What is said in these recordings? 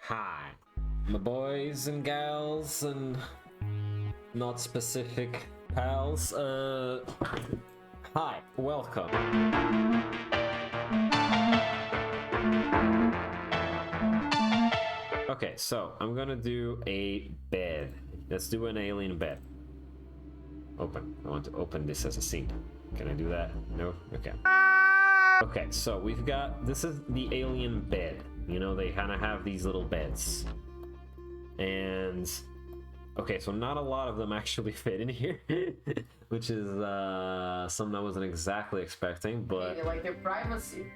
Hi, my boys and gals and not specific pals. Hi, welcome. Okay, so I'm gonna do a bed. Let's do an alien bed. Open. I want to open this as a scene. Can I do that? No? Okay. Okay, so we've got, this is the alien bed. You know, they kind of have these little beds. And, okay, so not a lot of them actually fit in here, which is something I wasn't exactly expecting, but... They like their privacy.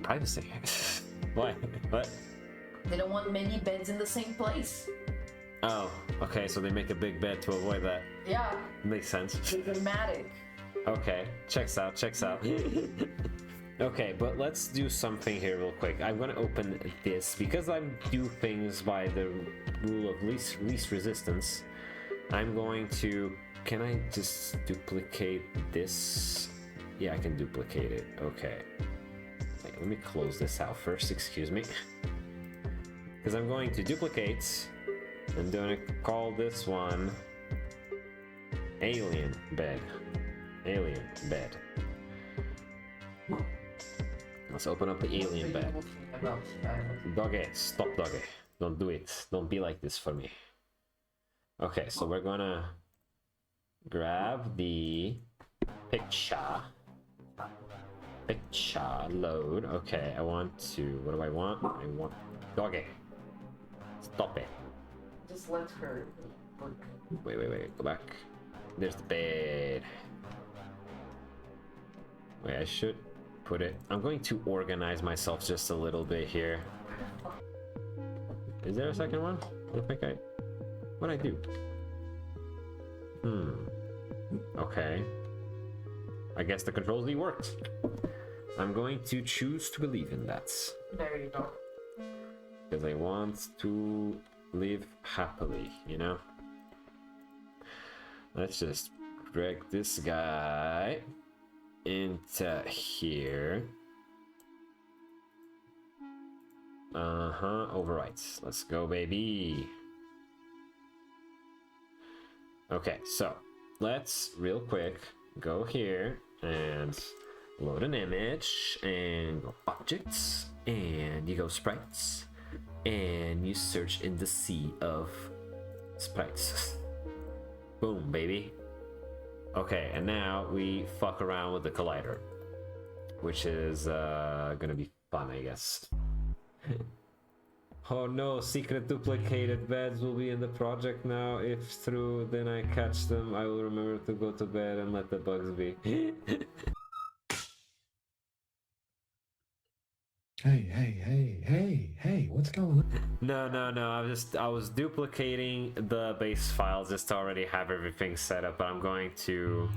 Privacy? Why? What? They don't want many beds in the same place. Oh, okay, so they make a big bed to avoid that. Yeah. Makes sense. They're dramatic. Okay, checks out, checks out. Okay, but let's do something here real quick. I'm gonna open this because I do things by the rule of least resistance. I'm going to... Can I just duplicate this? Yeah, I can duplicate it. Okay. Wait, let me close this out first, excuse me. Because I'm going to duplicate. I'm gonna call this one Alien Bed. Alien Bed. Let's open up the alien bed. Doggy, stop doggy. Don't do it. Don't be like this for me. Okay, so we're gonna grab the picture. Picture load. Okay, I want to, what do I want? I want doggy. Stop it. Just let her work. Wait, go back. There's the bed. Wait, I should put it... I'm going to organize myself just a little bit here. Is there a second one? I think I... What'd I do? Okay. I guess the Control Z worked. I'm going to choose to believe in that. There you go. Because I want to live happily, you know? Let's just drag this guy into here. Overwrites. Let's go, baby. Okay, so let's real quick go here and load an image and go objects, and you go sprites, and you search in the sea of sprites. Boom, baby. Okay, and now we fuck around with the collider, which is gonna be fun, I guess. Oh no, secret duplicated beds will be in the project now. If through, then I catch them, I will remember to go to bed and let the bugs be. Hey, what's going on? No, I was duplicating the base files just to already have everything set up, but I'm going to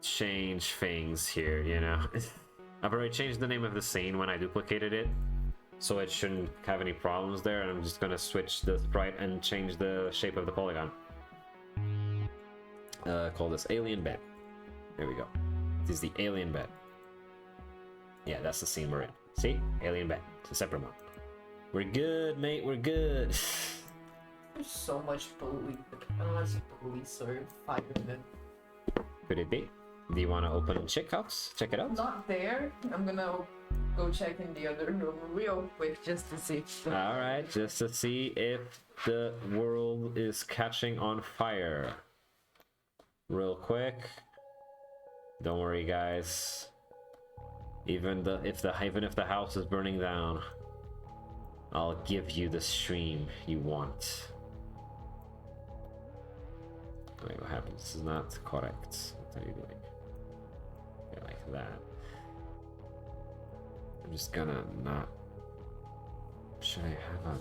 change things here, you know. I've already changed the name of the scene when I duplicated it, so it shouldn't have any problems there, and I'm just gonna switch the sprite and change the shape of the polygon. Call this Alien Bed. There we go. This is the Alien Bed. Yeah, that's the scene we're in. See? Alien Bed. It's a separate one. We're good, mate. We're good. There's so much police. Unless police or firemen. Could it be? Do you want to open and check it out? Not there. I'm gonna go check in the other room real quick just to see. Alright, just to see if the world is catching on fire. Real quick. Don't worry, guys. Even if the house is burning down, I'll give you the stream you want. Wait, what happened? This is not correct. What are you doing? Okay, like that. I'm just gonna not... Should I have a...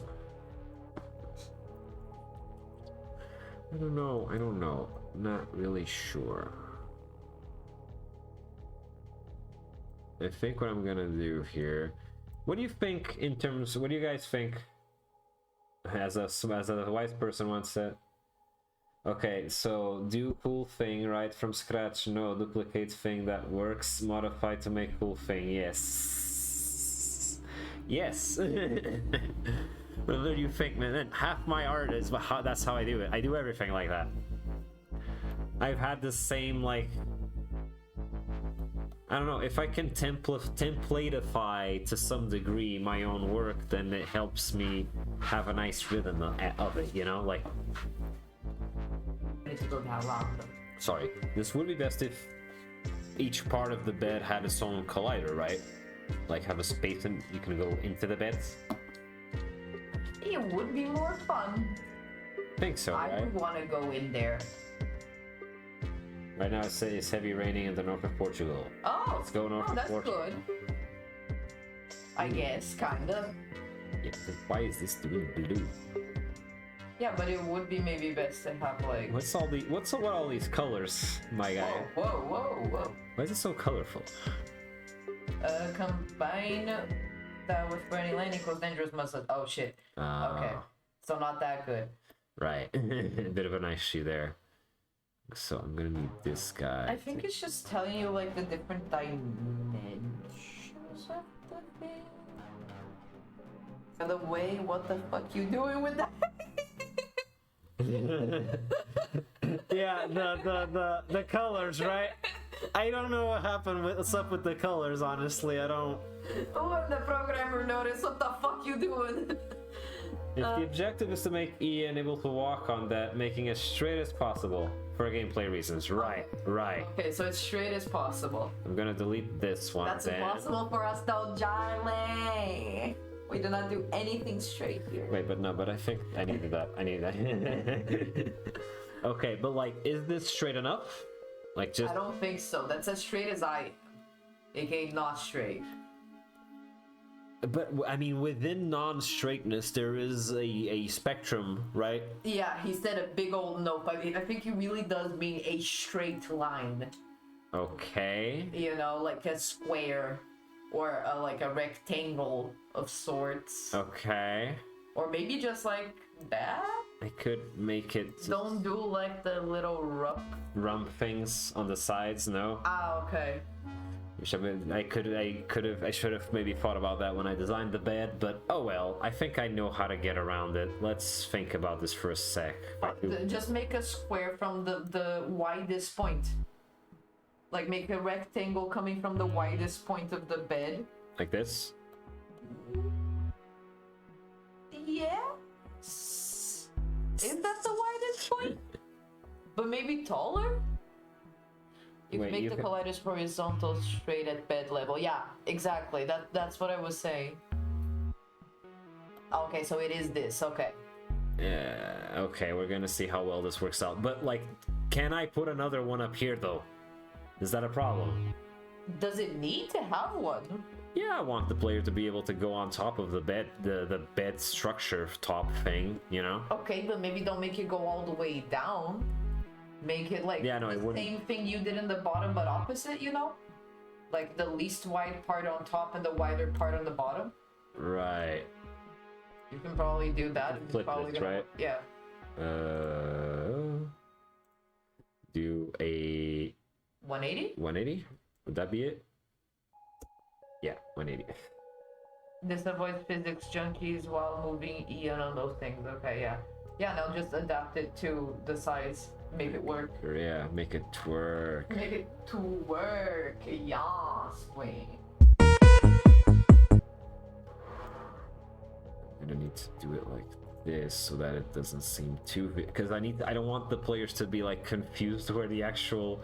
I don't know. Not really sure. I think what I'm gonna do here... What do you think in terms... What do you guys think? As a wise person once said. Okay, so do cool thing right from scratch. No, duplicate thing that works. Modify to make cool thing. Yes. Yes. Whatever you think, man. Then half my art is that's how I do it. I do everything like that. I've had the same, like, I don't know, if I can templateify to some degree my own work, then it helps me have a nice rhythm of it, you know? Like, I need to go down long. sorry, this would be best if each part of the bed had its own collider, right? Like, have a space and you can go into the beds. It would be more fun. Think so, I right? would want to go in there. Right now it's heavy raining in the north of Portugal. Oh, Let's go north of that's Portugal. good. I guess, kind of. Yeah, but why is this doing blue? Yeah, but it would be maybe best to have like. What's all these colors, my guy? Whoa, whoa, whoa. Why is it so colorful? Combine that with burning lane equals dangerous muscle. Oh shit. Okay, so not that good. Right. A bit of an issue there. So I'm gonna need this guy. I think it's just telling you like the different dimensions of the thing. By the way, what the fuck you doing with that? Yeah, the colors, right? I don't know what happened. What's up with the colors? Honestly, I don't. Oh, and the programmer noticed. What the fuck you doing? If the objective is to make Ian able to walk on that, making as straight as possible for gameplay reasons. Right. Okay, so it's straight as possible. I'm gonna delete this one. That's then. impossible for us, though, Charlie. We do not do anything straight here. Wait, but I think I needed that. I need that. Okay, but like, is this straight enough? Like, just. I don't think so. That's as straight as I am. AKA not straight. But I mean, within non-straightness, there is a spectrum, right? Yeah, he said a big old nope. I mean, I think he really does mean a straight line. Okay. You know, like a square or like a rectangle of sorts. Okay. Or maybe just like that? I could make it. Don't do like the little rump things on the sides, no? Ah, okay. Which I mean, I should have maybe thought about that when I designed the bed, but oh well, I think I know how to get around it. Let's think about this for a sec. Just make a square from the widest point. Like make a rectangle coming from the widest point of the bed. Like this? Yes. Is that the widest point? But maybe taller? You Wait, can make you the can- colliders horizontal straight at bed level. Yeah, exactly. That's what I was saying. Okay, so it is this. Okay. Yeah, okay, we're gonna see how well this works out. But like, can I put another one up here though? Is that a problem? Does it need to have one? Yeah, I want the player to be able to go on top of the bed, the bed structure top thing, you know? Okay, but maybe don't make it go all the way down. Make it like Yeah, no, it the wouldn't. same thing you did in the bottom, but opposite, you know? Like the least wide part on top and the wider part on the bottom. Right. You can probably do that. and it's Flip probably this, gonna- right? Yeah. Do a 180? 180? Would that be it? Yeah, 180. This avoids physics junkies while moving Ian on those things. Okay, yeah. Yeah, now just adapt it to the size. Make it work. Yeah, make it twerk. Make it to work. Yes, wait. I'm gonna need to do it like this so that it doesn't seem too because I don't want the players to be like confused where the actual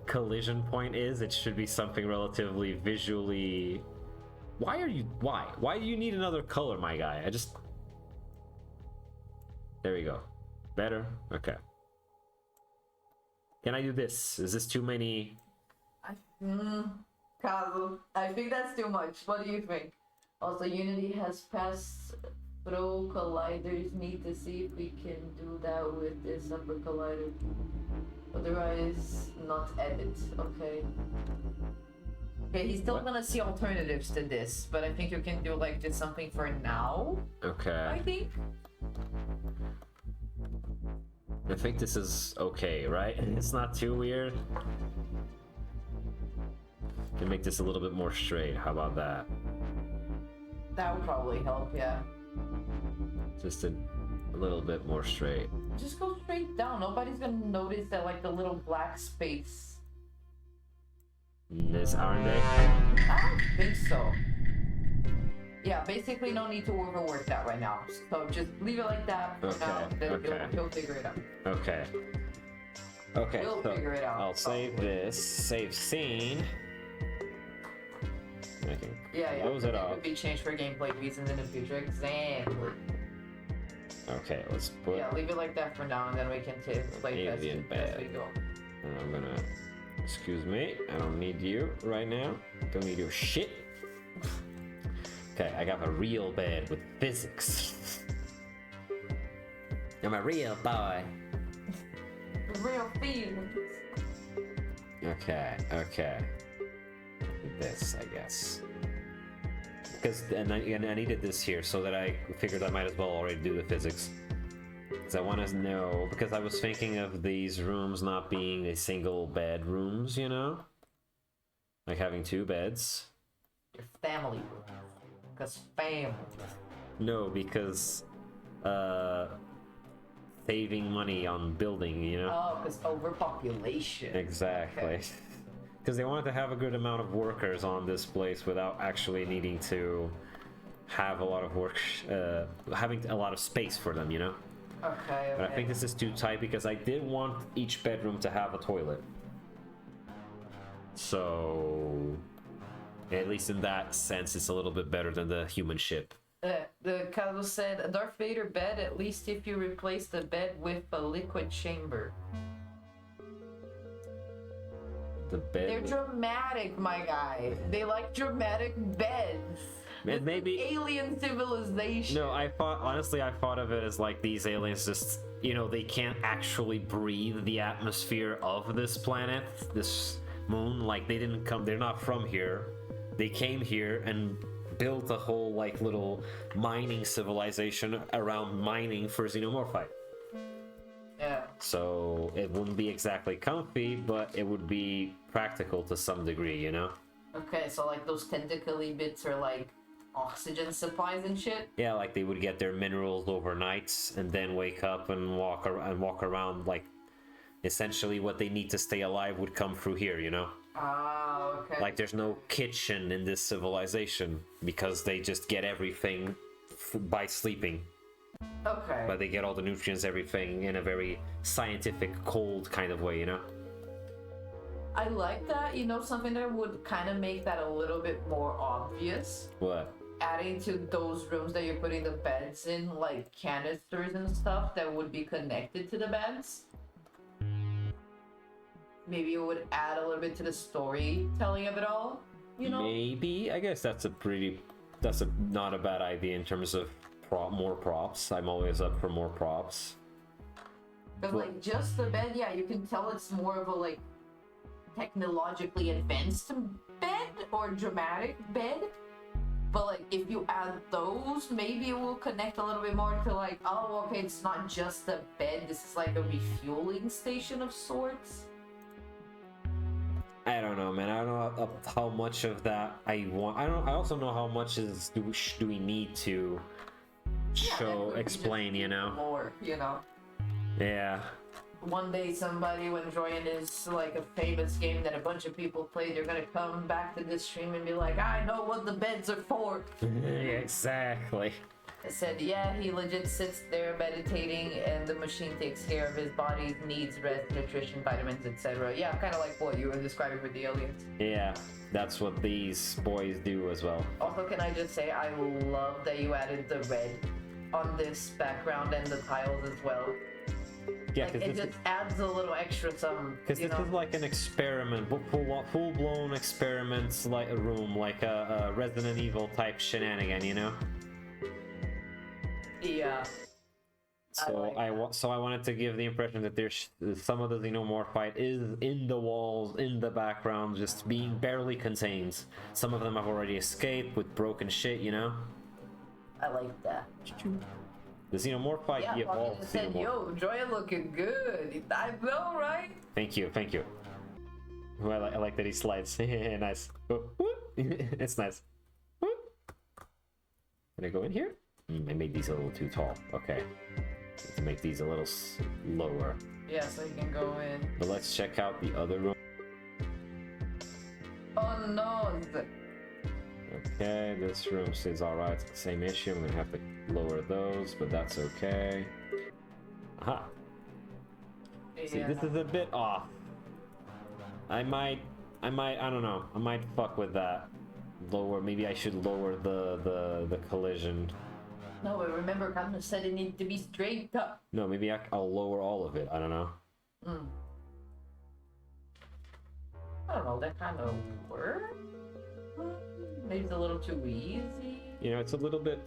collision point is. It should be something relatively visually. Why do you need another color, my guy? There we go. Better? Okay. Can I do this? Is this too many? Kazu, I think that's too much. What do you think? Also, Unity has passed through colliders. Need to see if we can do that with this upper collider. Otherwise, not edit. Okay. Okay, he's still What? gonna see alternatives to this, but I think you can do like just something for now. I Okay. think. I think this is okay, right? It's not too weird. Can make this a little bit more straight. How about that? That would probably help, yeah. Just a little bit more straight. Just go straight down. Nobody's gonna notice that, like, the little black space. This, aren't they? I don't think so. Yeah, basically no need to overwork that right now. So just leave it like that for now. Then he'll figure it out. Okay. Okay, He'll so figure it out. I'll save this. Save scene. I can close it It off. could be changed for gameplay reasons in the future. Exactly. Okay, let's put... Yeah, leave it like that for now, and then we can play test Alien it as we bed. go. And I'm gonna... Excuse me, I don't need you right now. Don't need your shit. Okay, I got a real bed with physics. I'm a real boy. Real feelings. Okay. This, I guess. Because and I needed this here so that I figured I might as well already do the physics. Because I want to know, because I was thinking of these rooms not being a single bed rooms, you know? Like having two beds. Your family room. Because family. No, because saving money on building, you know? Oh, because overpopulation. Exactly. Because they wanted to have a good amount of workers on this place without actually needing to have a lot of work, having a lot of space for them, you know? Okay. But I think this is too tight because I did want each bedroom to have a toilet. So, at least in that sense, it's a little bit better than the human ship. The Carlos said, a Darth Vader bed, at least if you replace the bed with a liquid chamber. The bed. They're dramatic, my guy. They like dramatic beds. And maybe alien civilization. No, honestly, I thought of it as like these aliens just, you know, they can't actually breathe the atmosphere of this planet, this moon. Like they're not from here. They came here and built a whole like little mining civilization around mining for xenomorphite. Yeah. So it wouldn't be exactly comfy, but it would be practical to some degree, you know? Okay, so like those tentacly bits are like oxygen supplies and shit? Yeah, like they would get their minerals overnight and then wake up and walk around, like essentially what they need to stay alive would come through here, you know? Ah, okay. Like there's no kitchen in this civilization because they just get everything by sleeping. Okay. But they get all the nutrients, everything in a very scientific, cold kind of way, you know? I like that. You know, something that would kind of make that a little bit more obvious. What? Adding to those rooms that you're putting the beds in, like canisters and stuff that would be connected to the beds. Maybe it would add a little bit to the storytelling of it all, you know? Maybe. I guess that's not a bad idea in terms of more props. I'm always up for more props. But like just the bed, yeah, you can tell it's more of a like technologically advanced bed or dramatic bed. But like if you add those, maybe it will connect a little bit more to like, oh, okay, it's not just a bed. This is like a refueling station of sorts. I don't know, man. I don't know how much of that I want. I also know how much do we need to explain, you know? More, you know. Yeah. One day somebody, when Droian is like a famous game that a bunch of people play, they're gonna come back to this stream and be like, I know what the beds are for. Exactly. I said, yeah, he legit sits there meditating and the machine takes care of his body's needs, rest, nutrition, vitamins, etc. Yeah, kind of like what you were describing with the aliens. Yeah, that's what these boys do as well. Also, can I just say, I love that you added the red on this background and the tiles as well. Yeah, like, it just adds a little extra some. Because this is like an experiment, full-blown experiment, like a room, like a Resident Evil type shenanigan, you know? Yeah. So I wanted to give the impression that there's some of the xenomorphite is in the walls, in the background, just being barely contained. Some of them have already escaped with broken shit, you know? I like that. The xenomorphite, yeah, Pocket said, yo, Droian looking good. I know, right? Thank you. Well, I like that he slides. Nice. It's nice. Can I go in here? I made these a little too tall. Okay. Need to make these a little lower. Yeah, so you can go in. But let's check out the other room. Oh no! Okay, this room seems alright. Same issue. I'm gonna have to lower those, but that's okay. Aha. See, this is a bit off. I don't know. I might fuck with that. Lower, maybe I should lower the collision. No, but remember, Kamna said it needs to be straight up. No, maybe I'll lower all of it. I don't know. I don't know, that kind of works? Maybe it's a little too easy. You know, it's a little bit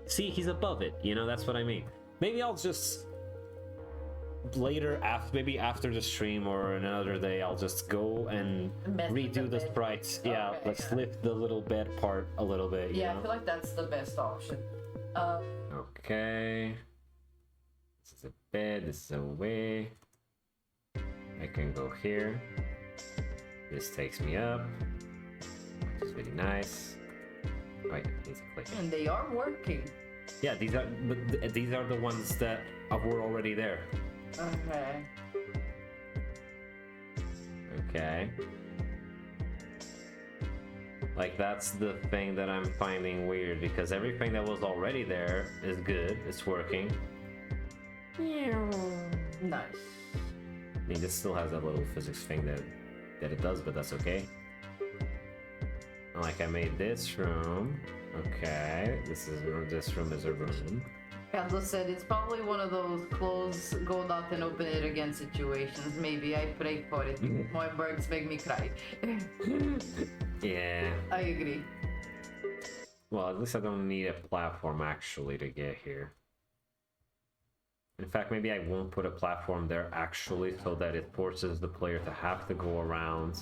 see, he's above it, you know, that's what I mean. Maybe I'll just later, maybe after the stream or another day, I'll just go and redo the sprites. Yeah, okay, let's lift the little bed part a little bit. Yeah, you know? I feel like that's the best option. Okay. This is a bed, this is a way. I can go here. This takes me up, which is really nice. Wait, needs to click. And they are working. Yeah, these are the ones that were already there. Okay. Okay. Like, that's the thing that I'm finding weird, because everything that was already there is good, it's working. Nice. I mean, this still has that little physics thing that it does, but that's okay. Like, I made this room. Okay, this room is a room. Carlos said it's probably one of those close Godot and open it again situations. Maybe I pray for it. My birds make me cry. Yeah. I agree. Well, at least I don't need a platform actually to get here. In fact, maybe I won't put a platform there actually, so that it forces the player to have to go around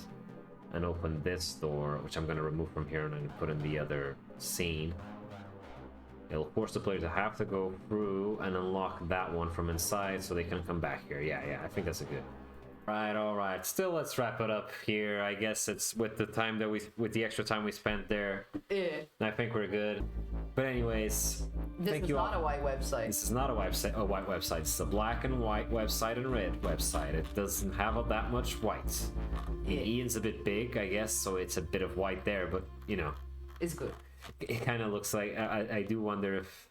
and open this door, which I'm going to remove from here and then put in the other scene. It'll force the player to have to go through and unlock that one from inside so they can come back here. Yeah, I think that's a good. All right. Still, let's wrap it up here. I guess it's with the time that with the extra time we spent there. Yeah. I think we're good. But anyways, This is not a white website. This is not a white website. It's a black and white website and red website. It doesn't have that much white. Yeah. Ian's a bit big, I guess, so it's a bit of white there, but you know. It's good. It kind of looks like, I do wonder if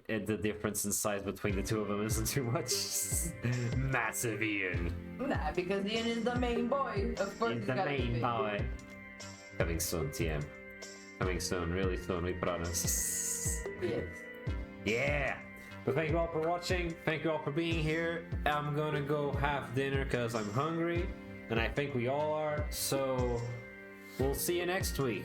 the difference in size between the two of them isn't too much. Massive Ian. Nah, because Ian is the main boy. Of course, He's the main boy. Coming soon, TM. Coming soon, really soon, we promise. Yes. Yeah! But thank you all for watching. Thank you all for being here. I'm gonna go have dinner because I'm hungry. And I think we all are. So, we'll see you next week.